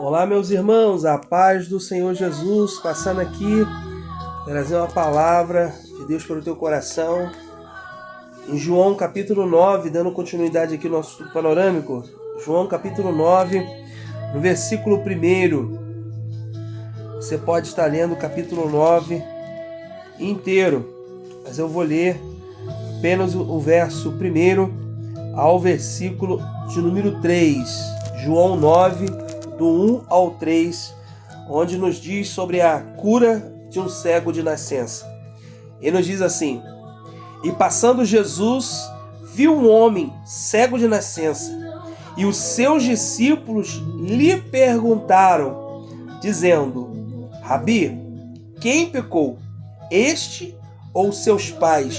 Olá, meus irmãos, a paz do Senhor Jesus, passando aqui, trazer uma palavra de Deus para o teu coração. Em João capítulo 9, dando continuidade aqui no nosso estudo panorâmico, João capítulo 9, no versículo 1. Você pode estar lendo o capítulo 9 inteiro, mas eu vou ler apenas o verso 1 ao versículo de número 3. João 9, do 1 ao 3, onde nos diz sobre a cura de um cego de nascença. Ele nos diz assim: E passando Jesus, viu um homem cego de nascença, e os seus discípulos lhe perguntaram, dizendo: Rabi, quem pecou, este ou seus pais,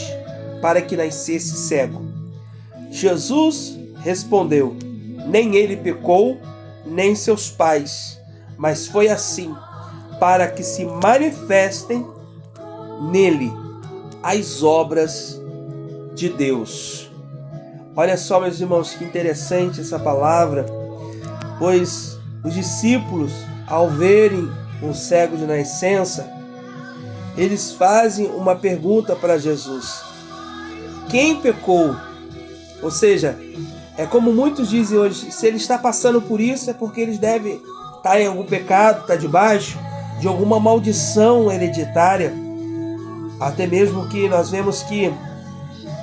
para que nascesse cego? Jesus respondeu: Nem ele pecou, nem seus pais, mas foi assim, para que se manifestem nele as obras de Deus. Olha só, meus irmãos, que interessante essa palavra, pois os discípulos, ao verem um cego de nascença, eles fazem uma pergunta para Jesus: quem pecou? Ou seja, é como muitos dizem hoje, se ele está passando por isso é porque eles devem estar em algum pecado, estar debaixo de alguma maldição hereditária. Até mesmo que nós vemos que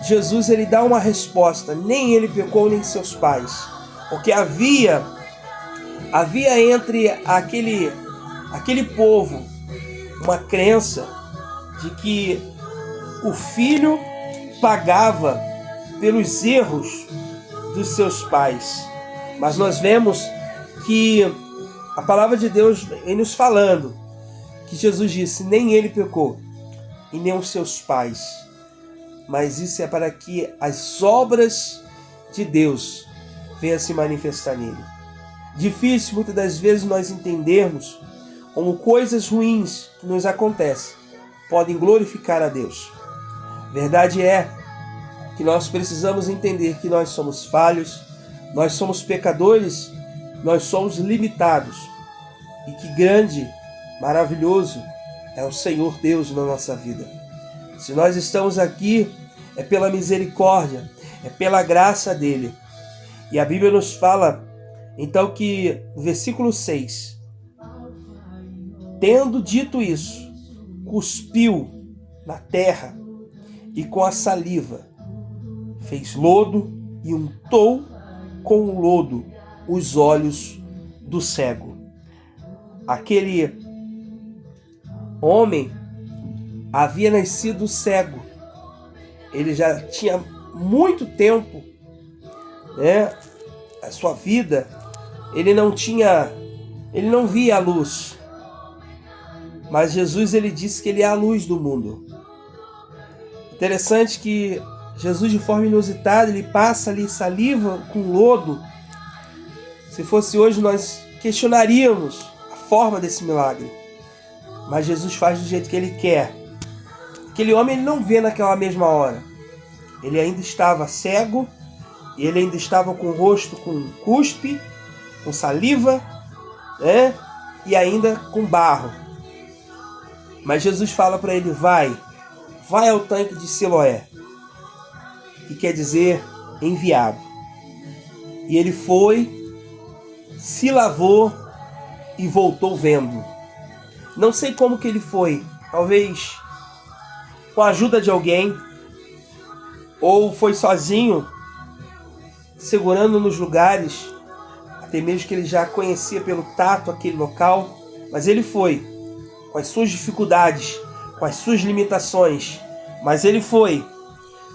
Jesus ele dá uma resposta: nem ele pecou, nem seus pais. Porque havia entre aquele povo uma crença de que o filho pagava pelos erros dos seus pais. Mas nós vemos que a palavra de Deus vem nos falando que Jesus disse: nem ele pecou e nem os seus pais, mas isso é para que as obras de Deus venham se manifestar nele. Difícil muitas das vezes nós entendermos como coisas ruins que nos acontecem podem glorificar a Deus. Verdade é que nós precisamos entender que nós somos falhos, nós somos pecadores, nós somos limitados, e que grande, maravilhoso é o Senhor Deus na nossa vida. Se nós estamos aqui, é pela misericórdia, é pela graça dele. E a Bíblia nos fala, então, que no versículo 6, tendo dito isso, cuspiu na terra e com a saliva fez lodo e untou com o lodo os olhos do cego. Aquele homem havia nascido cego. Ele já tinha muito tempo, a sua vida, ele não via a luz. Mas Jesus ele disse que ele é a luz do mundo. Interessante que Jesus, de forma inusitada, ele passa ali saliva com lodo. Se fosse hoje, nós questionaríamos a forma desse milagre. Mas Jesus faz do jeito que ele quer. Aquele homem ele não vê naquela mesma hora. Ele ainda estava cego, e ele ainda estava com o rosto com cuspe, com saliva, e ainda com barro. Mas Jesus fala para ele: vai ao tanque de Siloé, que quer dizer enviado. E ele foi, se lavou e voltou vendo. Não sei como que ele foi, talvez com a ajuda de alguém, ou foi sozinho, segurando nos lugares, até mesmo que ele já conhecia pelo tato aquele local, mas ele foi, com as suas dificuldades, com as suas limitações, mas ele foi,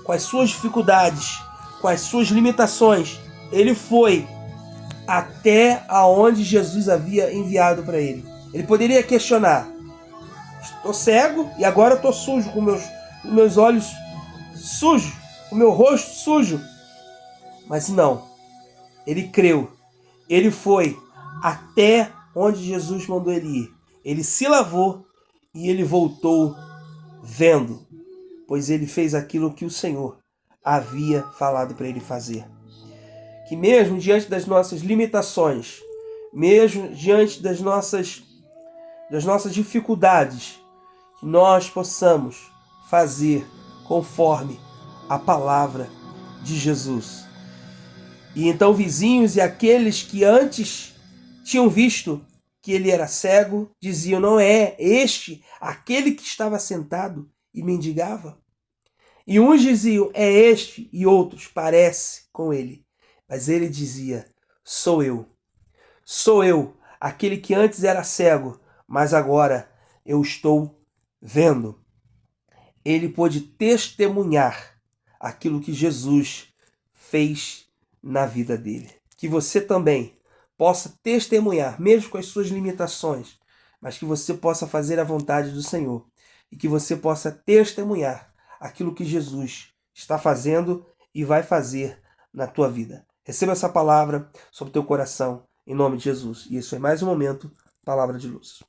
com as suas dificuldades, com as suas limitações, ele foi até aonde Jesus havia enviado para ele. Ele poderia questionar: estou cego e agora estou sujo, com meus olhos sujos, com meu rosto sujo. Mas não, ele creu, ele foi até onde Jesus mandou ele ir. Ele se lavou e ele voltou vendo, pois ele fez aquilo que o Senhor havia falado para ele fazer. Que mesmo diante das nossas limitações, mesmo diante das nossas dificuldades, que nós possamos fazer conforme a palavra de Jesus. E então vizinhos e aqueles que antes tinham visto que ele era cego, diziam: não é este aquele que estava sentado e mendigava? E uns diziam: é este, e outros: parece com ele. Mas ele dizia: sou eu, aquele que antes era cego, mas agora eu estou vendo. Ele pôde testemunhar aquilo que Jesus fez na vida dele. Que você também possa testemunhar, mesmo com as suas limitações, mas que você possa fazer a vontade do Senhor e que você possa testemunhar aquilo que Jesus está fazendo e vai fazer na tua vida. Receba essa palavra sobre o teu coração, em nome de Jesus. E isso é mais um momento, Palavra de Luz.